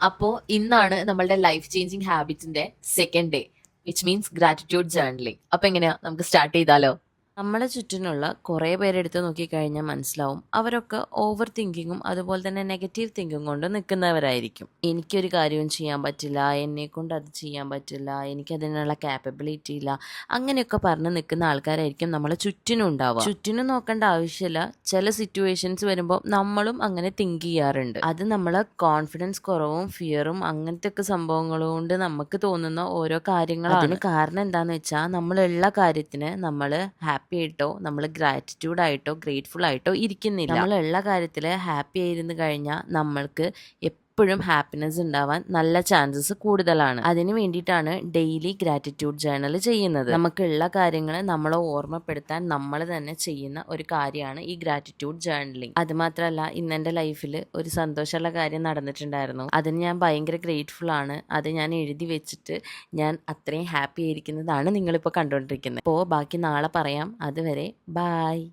അപ്പോൾ ഇന്നാണ് നമ്മളുടെ ലൈഫ് ചേഞ്ചിങ് ഹാബിറ്റിന്റെ second day, which means gratitude journaling. അപ്പൊ എങ്ങനെയാ, നമുക്ക് സ്റ്റാർട്ട് ചെയ്താലോ? നമ്മളെ ചുറ്റിനുള്ള കുറേ പേരെടുത്ത് നോക്കിക്കഴിഞ്ഞാൽ മനസ്സിലാവും അവരൊക്കെ ഓവർ തിങ്കിങ്ങും അതുപോലെ തന്നെ നെഗറ്റീവ് തിങ്കിങ് കൊണ്ട് നിൽക്കുന്നവരായിരിക്കും. എനിക്കൊരു കാര്യവും ചെയ്യാൻ പറ്റില്ല, എന്നെക്കൊണ്ട് അത് ചെയ്യാൻ പറ്റില്ല, എനിക്കതിനുള്ള ക്യാപ്പബിലിറ്റി ഇല്ല, അങ്ങനെയൊക്കെ പറഞ്ഞ് നിൽക്കുന്ന ആൾക്കാരായിരിക്കും നമ്മളെ ചുറ്റിനും ഉണ്ടാവുക. ചുറ്റിനും നോക്കേണ്ട ആവശ്യമില്ല, ചില സിറ്റുവേഷൻസ് വരുമ്പോൾ നമ്മളും അങ്ങനെ തിങ്ക് ചെയ്യാറുണ്ട്. അത് നമ്മളെ കോൺഫിഡൻസ് കുറവും ഫിയറും അങ്ങനത്തെ ഒക്കെ സംഭവങ്ങൾ കൊണ്ട് നമുക്ക് തോന്നുന്ന ഓരോ കാര്യങ്ങളാണ്. അതിന് കാരണം എന്താണെന്ന് വെച്ചാൽ നമ്മളുള്ള കാര്യത്തിന് നമ്മൾ ഹാപ്പി ആയിട്ടോ നമ്മൾ ഗ്രാറ്റിറ്റ്യൂഡ് ആയിട്ടോ ഗ്രേറ്റ്ഫുൾ ആയിട്ടോ ഇരിക്കുന്നില്ല. നമ്മളുള്ള കാര്യത്തിൽ ഹാപ്പി ആയിരുന്നു കഴിഞ്ഞാൽ നമ്മൾക്ക് എപ്പോഴും ഹാപ്പിനെസ് ഉണ്ടാവാൻ നല്ല ചാൻസസ് കൂടുതലാണ്. അതിന് വേണ്ടിയിട്ടാണ് ഡെയിലി ഗ്രാറ്റിറ്റ്യൂഡ് ജേർണൽ ചെയ്യുന്നത്. നമുക്കുള്ള കാര്യങ്ങൾ നമ്മളെ ഓർമ്മപ്പെടുത്താൻ നമ്മൾ തന്നെ ചെയ്യുന്ന ഒരു കാര്യമാണ് ഈ ഗ്രാറ്റിറ്റ്യൂഡ് ജേർണലിംഗ്. അത് മാത്രമല്ല, ഇന്നെൻ്റെ ലൈഫിൽ ഒരു സന്തോഷമുള്ള കാര്യം നടന്നിട്ടുണ്ടായിരുന്നു. അതിന് ഞാൻ ഭയങ്കര ഗ്രേറ്റ്ഫുൾ ആണ്. അത് ഞാൻ എഴുതി വെച്ചിട്ട് ഞാൻ അത്രയും ഹാപ്പി ആയിരിക്കുന്നതാണ് നിങ്ങളിപ്പോൾ കണ്ടുകൊണ്ടിരിക്കുന്നത്. അപ്പോൾ ബാക്കി നാളെ പറയാം. അതുവരെ ബായ്.